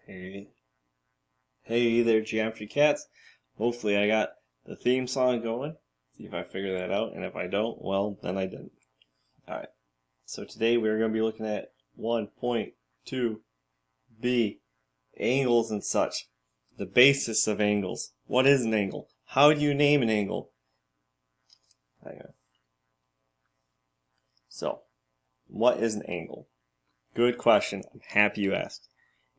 Hey there, Geometry Cats. Hopefully I got the theme song going. See if I figure that out, and if I don't, well, then I didn't. Alright, so today we're going to be looking at 1.2b, angles and such. The basis of angles. What is an angle? How do you name an angle? Hang on. So, what is an angle? Good question. I'm happy you asked.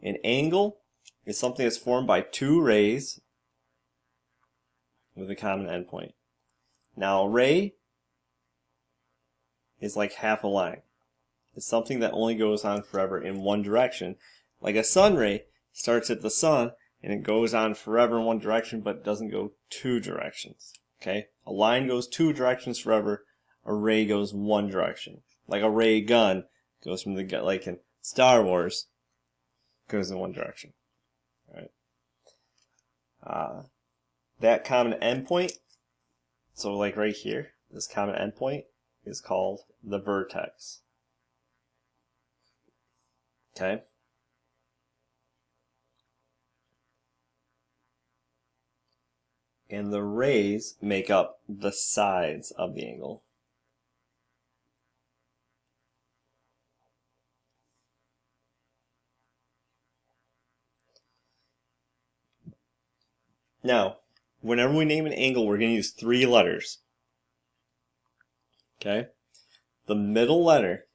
An angle is something that's formed by two rays with a common endpoint. Now, a ray is like half a line. It's something that only goes on forever in one direction. Like a sun ray starts at the sun and it goes on forever in one direction, but it doesn't go two directions. Okay? A line goes two directions forever. A ray goes one direction. Like a ray gun goes from the gun, like in Star Wars, goes in one direction. Alright. That common endpoint, so like right here, this common endpoint is called the vertex. Okay? And the rays make up the sides of the angle. Now, whenever we name an angle, we're going to use three letters. Okay? The middle letter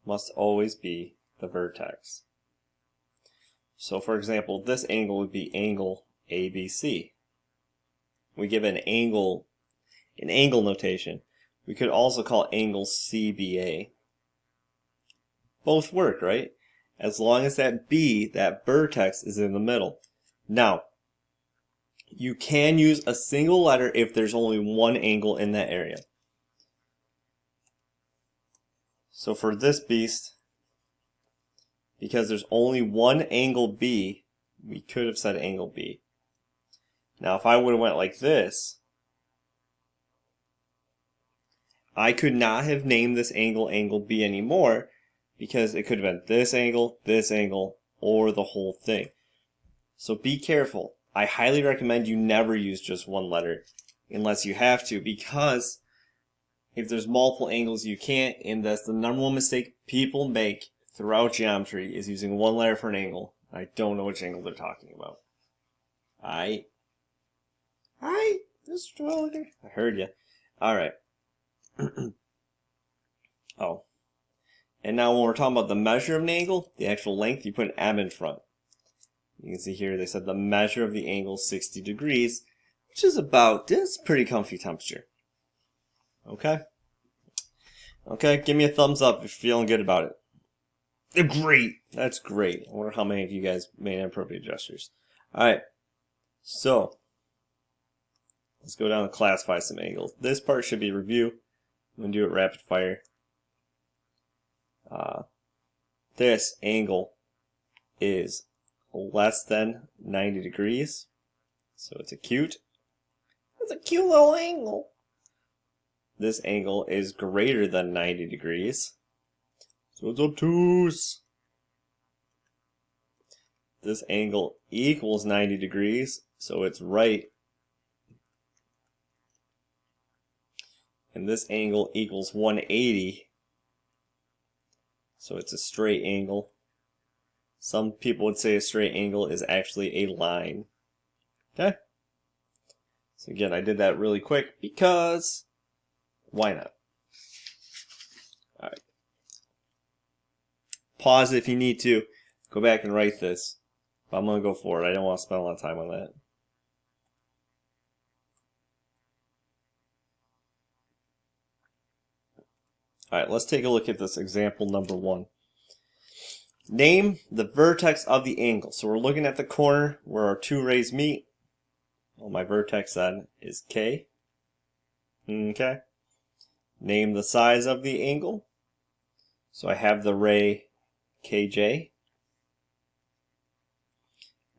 must always be the vertex. So, for example, this angle would be angle ABC. We give an angle in angle notation. We could also call angle CBA. Both work, right? As long as that B, that vertex, is in the middle. Now, you can use a single letter if there's only one angle in that area. So for this beast, because there's only one angle B, we could have said angle B. Now if I would have went like this, I could not have named this angle angle B anymore, because it could have been this angle, or the whole thing. So be careful. I highly recommend you never use just one letter unless you have to, because if there's multiple angles you can't, and that's the number one mistake people make throughout geometry is using one letter for an angle. I don't know which angle they're talking about. Hi, Mr. Dwellinger. I heard you. Alright. Oh. And now when we're talking about the measure of an angle, the actual length, you put an M in front. You can see here they said the measure of the angle is 60 degrees, which is about this pretty comfy temperature. Okay? Okay, give me a thumbs up if you're feeling good about it. Great! That's great. I wonder how many of you guys made inappropriate gestures. Alright, so let's go down and classify some angles. This part should be review. I'm going to do it rapid fire. This angle is less than 90 degrees, so it's acute. It's a cute little angle. This angle is greater than 90 degrees, so it's obtuse. This angle equals 90 degrees, so it's right. And this angle equals 180, so it's a straight angle. Some people would say a straight angle is actually a line. Okay? So again, I did that really quick because why not? Alright. Pause if you need to. Go back and write this. But I'm going to go for it. I don't want to spend a lot of time on that. Alright, let's take a look at this example number 1. Name the vertex of the angle. So we're looking at the corner where our two rays meet. Well, my vertex then is K. Okay. Name the size of the angle. So I have the ray KJ.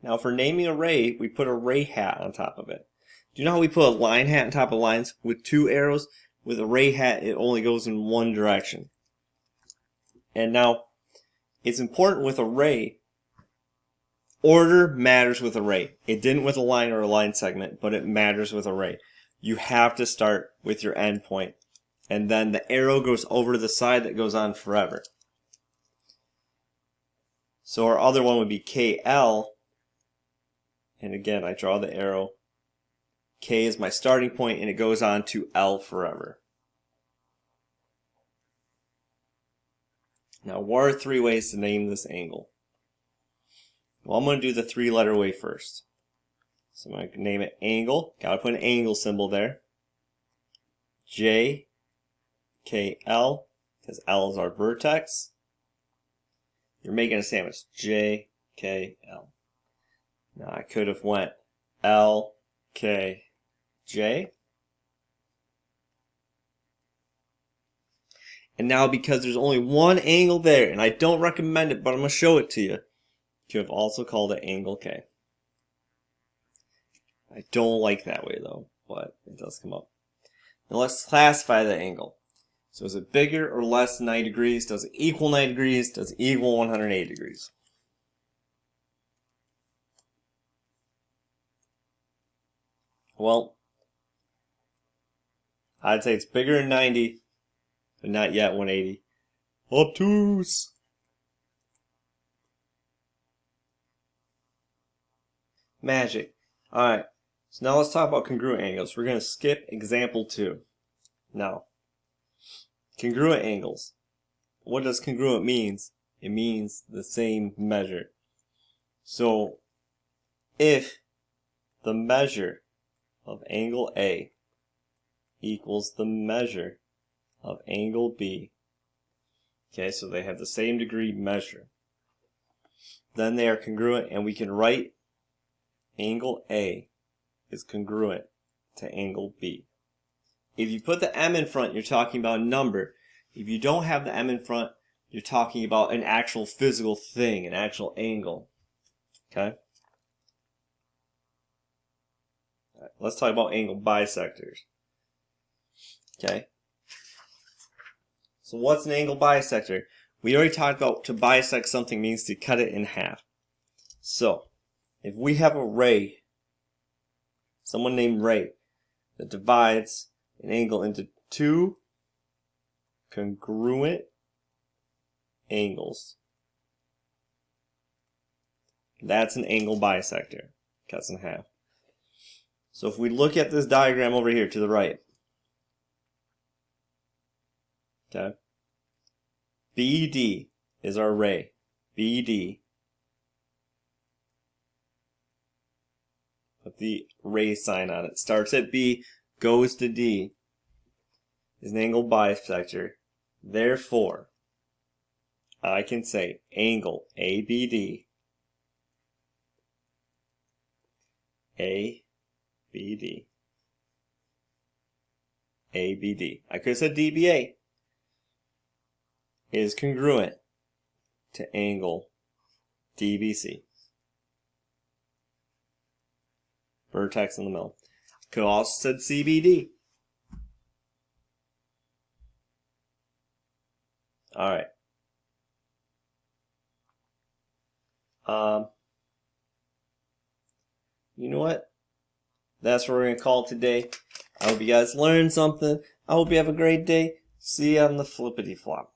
Now for naming a ray, we put a ray hat on top of it. Do you know how we put a line hat on top of lines with two arrows? With a ray hat, it only goes in one direction. And now, it's important with array. Order matters with array. It didn't with a line or a line segment, but it matters with array. You have to start with your endpoint, and then the arrow goes over to the side that goes on forever. So our other one would be KL, and again I draw the arrow. K is my starting point, and it goes on to L forever. Now, what are 3 ways to name this angle? Well, I'm going to do the 3-letter way first. So I'm going to name it angle. Got to put an angle symbol there. J, K, L, because L is our vertex. You're making a sandwich. J, K, L. Now I could have went L, K, J. And now because there's only one angle there, and I don't recommend it, but I'm going to show it to you, you have also called it angle K. I don't like that way though, but it does come up. Now let's classify the angle. So is it bigger or less than 90 degrees? Does it equal 90 degrees? Does it equal 180 degrees? Well, I'd say it's bigger than 90, but not yet 180. Obtuse! Magic. Alright, so now let's talk about congruent angles. We're going to skip example 2. Now, congruent angles. What does congruent means? It means the same measure. So, if the measure of angle A equals the measure of angle B, okay, so they have the same degree measure, then they are congruent, and we can write angle A is congruent to angle B. If you put the M in front, you're talking about a number. If you don't have the M in front, you're talking about an actual physical thing, an actual angle. Okay? All right, let's talk about angle bisectors. Okay? So what's an angle bisector? We already talked about to bisect something means to cut it in half. So, if we have a ray, someone named Ray, that divides an angle into 2 congruent angles, that's an angle bisector. Cuts in half. So if we look at this diagram over here to the right, okay, BD is our ray. BD. Put the ray sign on it. Starts at B, goes to D. Is an angle bisector. Therefore, I can say angle ABD. ABD. ABD. I could have said DBA. Is congruent to angle DBC. Vertex in the middle. Could have also said CBD. Alright. You know what? That's what we're going to call it today. I hope you guys learned something. I hope you have a great day. See you on the flippity flop.